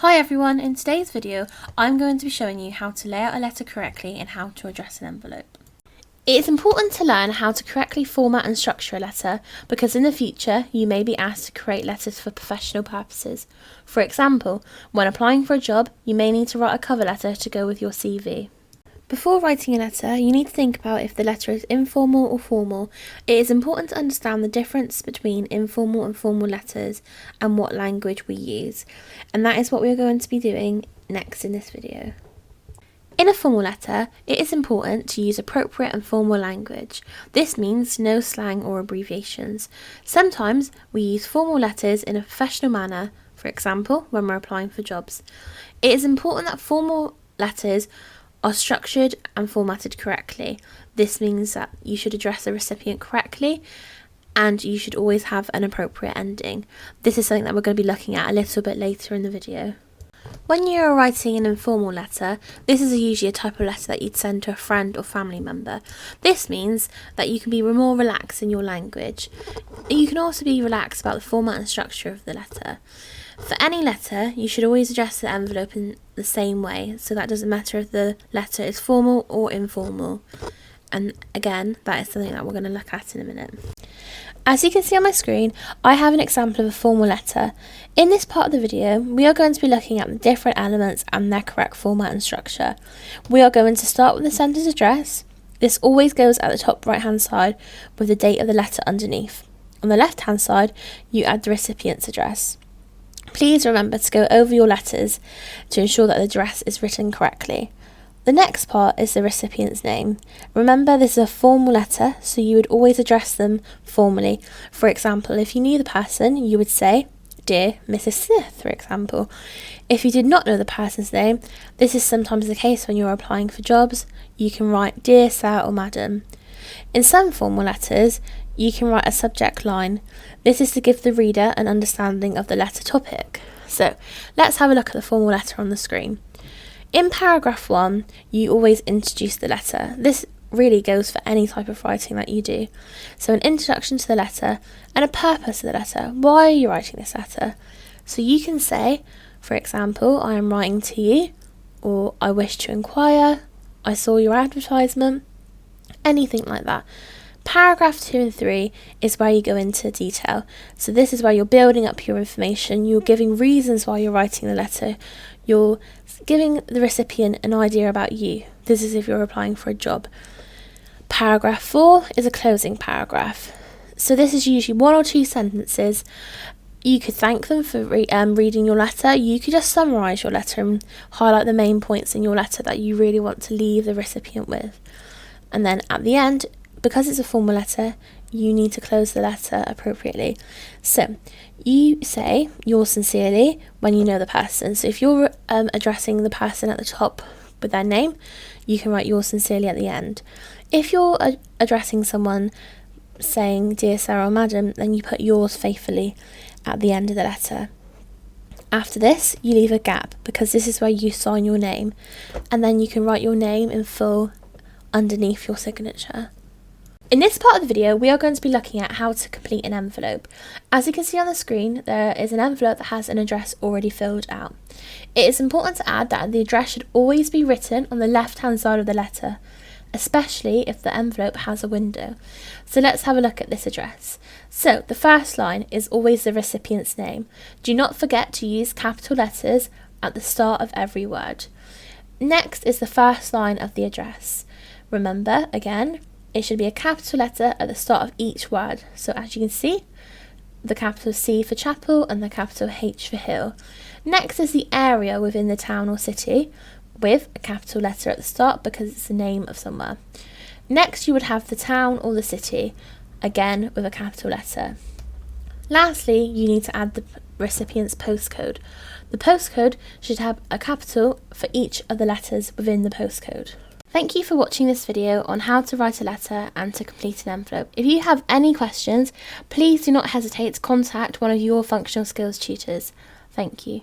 Hi everyone, in today's video I'm going to be showing you how to lay out a letter correctly and how to address an envelope. It is important to learn how to correctly format and structure a letter because in the future you may be asked to create letters for professional purposes. For example, when applying for a job you may need to write a cover letter to go with your CV. Before writing a letter, you need to think about if the letter is informal or formal. It is important to understand the difference between informal and formal letters and what language we use. And that is what we are going to be doing next in this video. In a formal letter, it is important to use appropriate and formal language. This means no slang or abbreviations. Sometimes we use formal letters in a professional manner, for example, when we're applying for jobs. It is important that formal letters are structured and formatted correctly. This means that you should address the recipient correctly and you should always have an appropriate ending. This is something that we're going to be looking at a little bit later in the video. When you are writing an informal letter, this is usually a type of letter that you'd send to a friend or family member. This means that you can be more relaxed in your language. You can also be relaxed about the format and structure of the letter. For any letter, you should always address the envelope in the same way, so that doesn't matter if the letter is formal or informal. And again, that is something that we're going to look at in a minute. As you can see on my screen, I have an example of a formal letter. In this part of the video, we are going to be looking at the different elements and their correct format and structure. We are going to start with the sender's address. This always goes at the top right hand side with the date of the letter underneath. On the left hand side, you add the recipient's address. Please remember to go over your letters to ensure that the address is written correctly. The next part is the recipient's name. Remember, this is a formal letter, so you would always address them formally. For example, if you knew the person, you would say, "Dear Mrs. Smith," for example. If you did not know the person's name, this is sometimes the case when you're applying for jobs, you can write "Dear Sir" or "Madam." In some formal letters, you can write a subject line. This is to give the reader an understanding of the letter topic. So, let's have a look at the formal letter on the screen. In paragraph 1, you always introduce the letter. This really goes for any type of writing that you do. So an introduction to the letter and a purpose of the letter. Why are you writing this letter? So you can say, for example, "I am writing to you," or "I wish to inquire," "I saw your advertisement," anything like that. Paragraph 2 and 3 is where you go into detail. So this is where you're building up your information, you're giving reasons why you're writing the letter, you're giving the recipient an idea about you. This is if you're applying for a job. Paragraph 4 is a closing paragraph. So this is usually 1 or 2 sentences. You could thank them for reading your letter. You could just summarise your letter and highlight the main points in your letter that you really want to leave the recipient with. And then at the end, because it's a formal letter, you need to close the letter appropriately. So, you say "yours sincerely" when you know the person. So if you're addressing the person at the top with their name, you can write "yours sincerely" at the end. If you're addressing someone saying "Dear Sir" or "Madam," then you put "yours faithfully" at the end of the letter. After this, you leave a gap because this is where you sign your name, and then you can write your name in full underneath your signature. In this part of the video, we are going to be looking at how to complete an envelope. As you can see on the screen, there is an envelope that has an address already filled out. It is important to add that the address should always be written on the left-hand side of the letter, especially if the envelope has a window. So let's have a look at this address. So the first line is always the recipient's name. Do not forget to use capital letters at the start of every word. Next is the first line of the address. Remember, again, it should be a capital letter at the start of each word. So as you can see, the capital C for chapel and the capital H for hill. Next is the area within the town or city with a capital letter at the start because it's the name of somewhere. Next you would have the town or the city, again with a capital letter. Lastly, you need to add the recipient's postcode. The postcode should have a capital for each of the letters within the postcode. Thank you for watching this video on how to write a letter and to complete an envelope. If you have any questions, please do not hesitate to contact one of your functional skills tutors. Thank you.